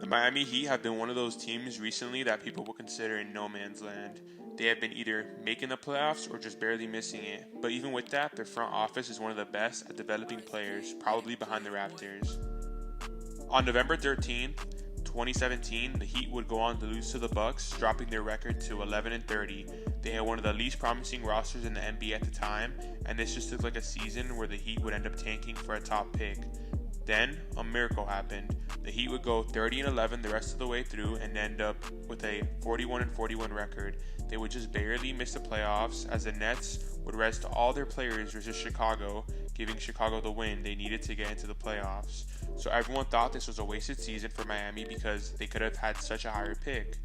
Miami Heat have been one of those teams recently that people will consider in no man's land. They have been either making the playoffs or just barely missing it, but even with that, their front office is one of the best at developing players, probably behind the Raptors. On November 13th, 2017, the Heat would go on to lose to the Bucks, dropping their record to 11-30. They had one of the least promising rosters in the NBA at the time, and this just looked like a season where the Heat would end up tanking for a top pick. Then, a miracle happened. The Heat would go 30-11 the rest of the way through and end up with a 41-41 record. They would just barely miss the playoffs as the Nets would rest all their players versus Chicago, giving Chicago the win they needed to get into the playoffs. So everyone thought this was a wasted season for Miami because they could have had such a higher pick.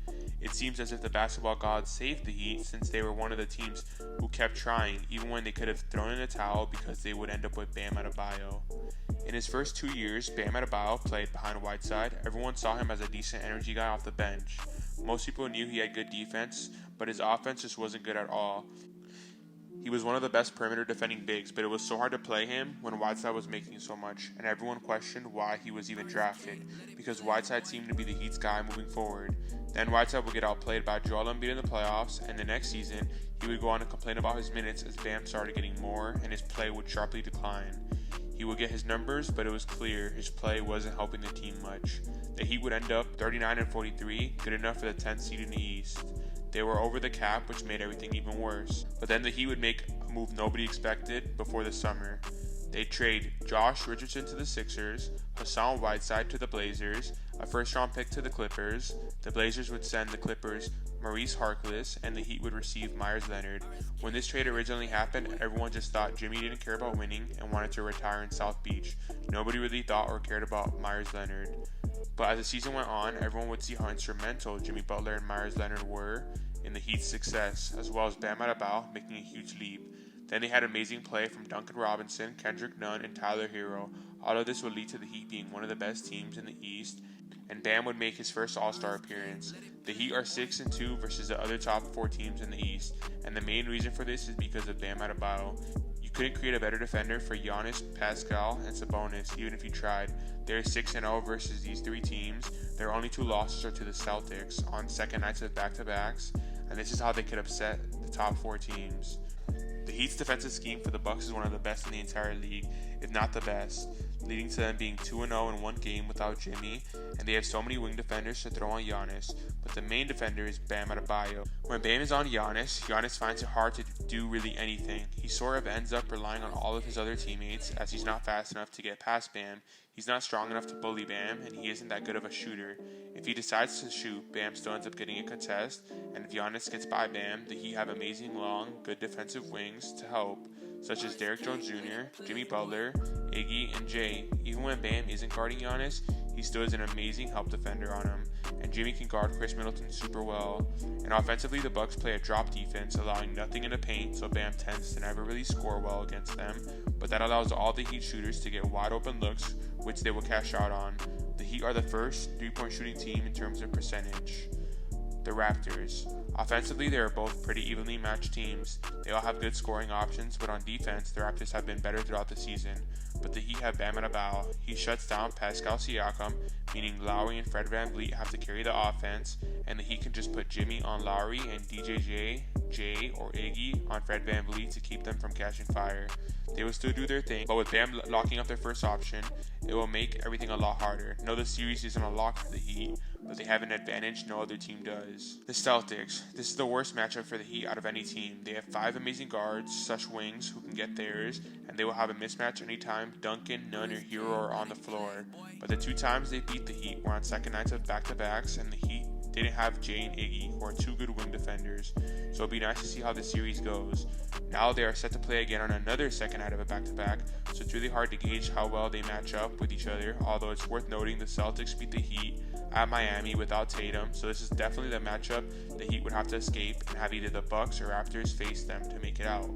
It seems as if the basketball gods saved the Heat since they were one of the teams who kept trying even when they could have thrown in a towel because they would end up with Bam Adebayo. In his first 2 years, Bam Adebayo played behind Whiteside. Everyone saw him as a decent energy guy off the bench. Most people knew he had good defense, but his offense just wasn't good at all. He was one of the best perimeter defending bigs, but it was so hard to play him when Whiteside was making so much, and everyone questioned why he was even drafted, because Whiteside seemed to be the Heat's guy moving forward. Then Whiteside would get outplayed by Joel Embiid in the playoffs, and the next season, he would go on to complain about his minutes as Bam started getting more, and his play would sharply decline. He would get his numbers, but it was clear his play wasn't helping the team much. The Heat would end up 39-43, good enough for the 10th seed in the East. They were over the cap, which made everything even worse. But then the Heat would make a move nobody expected before the summer. They'd trade Josh Richardson to the Sixers, Hassan Whiteside to the Blazers, a first-round pick to the Clippers. The Blazers would send the Clippers Maurice Harkless, and the Heat would receive Myers Leonard. When this trade originally happened, everyone just thought Jimmy didn't care about winning and wanted to retire in South Beach. Nobody really thought or cared about Myers Leonard. But as the season went on, everyone would see how instrumental Jimmy Butler and Myers Leonard were in the Heat's success, as well as Bam Adebayo making a huge leap. Then they had amazing play from Duncan Robinson, Kendrick Nunn, and Tyler Hero. All of this would lead to the Heat being one of the best teams in the East, and Bam would make his first All-Star appearance. The Heat are 6-2 versus the other top 4 teams in the East, and the main reason for this is because of Bam Adebayo. You couldn't create a better defender for Giannis, Pascal, and Sabonis, even if you tried. They're 6-0 versus these 3 teams. Their only 2 losses are to the Celtics on second nights of back-to-backs, and this is how they could upset the top 4 teams. The Heat's defensive scheme for the Bucks is one of the best in the entire league, if not the best, leading to them being 2-0 in one game without Jimmy, and they have so many wing defenders to throw on Giannis, but the main defender is Bam Adebayo. When Bam is on Giannis, Giannis finds it hard to do really anything. He sort of ends up relying on all of his other teammates as he's not fast enough to get past Bam, he's not strong enough to bully Bam, and he isn't that good of a shooter. If he decides to shoot, Bam still ends up getting a contest, and if Giannis gets by Bam, the Heat have amazing long, good defensive wings to help, such as Derrick Jones Jr., Jimmy Butler, Iggy, and Jay. Even when Bam isn't guarding Giannis, he still is an amazing help defender on him, and Jimmy can guard Chris Middleton super well. And offensively, the Bucks play a drop defense, allowing nothing in the paint, so Bam tends to never really score well against them, but that allows all the Heat shooters to get wide open looks, which they will cash out on. The Heat are the first three-point shooting team in terms of percentage. The Raptors. Offensively, they are both pretty evenly matched teams. They all have good scoring options, but on defense, the Raptors have been better throughout the season. But the Heat have Bam Adebayo. He shuts down Pascal Siakam, meaning Lowry and Fred VanVleet have to carry the offense, and the Heat can just put Jimmy on Lowry and DJJ, Jay, or Iggy on Fred VanVleet to keep them from catching fire. They will still do their thing, but with Bam locking up their first option, it will make everything a lot harder. No, the series isn't a lock for the Heat, but they have an advantage no other team does. The Celtics. This is the worst matchup for the Heat out of any team. They have 5 amazing guards, such wings, who can get theirs, and they will have a mismatch anytime Duncan, Nunn, or Hero are on the floor. But the 2 times they beat the Heat were on second nights of back-to-backs, and the Heat didn't have Jay and Iggy, who are 2 good wing defenders, so it'll be nice to see how the series goes. Now they are set to play again on another second night of a back-to-back, so it's really hard to gauge how well they match up with each other, although it's worth noting the Celtics beat the Heat at Miami without Tatum, so this is definitely the matchup the Heat would have to escape and have either the Bucks or Raptors face them to make it out.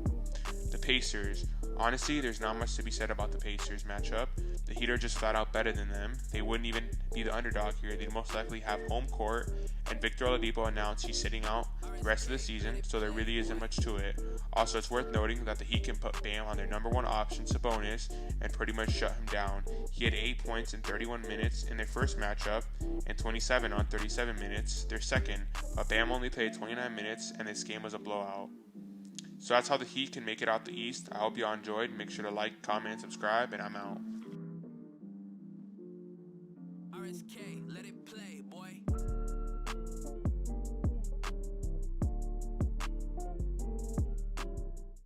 The Pacers. Honestly, there's not much to be said about the Pacers matchup. The Heat are just flat out better than them. They wouldn't even be the underdog here. They'd most likely have home court, and Victor Oladipo announced he's sitting out the rest of the season, so there really isn't much to it. Also, it's worth noting that the Heat can put Bam on their number one option, Sabonis, and pretty much shut him down. He had 8 points in 31 minutes in their first matchup, and 27 on 37 minutes their second, but Bam only played 29 minutes, and this game was a blowout. So that's how the Heat can make it out the East. I hope y'all enjoyed. Make sure to like, comment, and subscribe, and I'm out. RSK, let it play.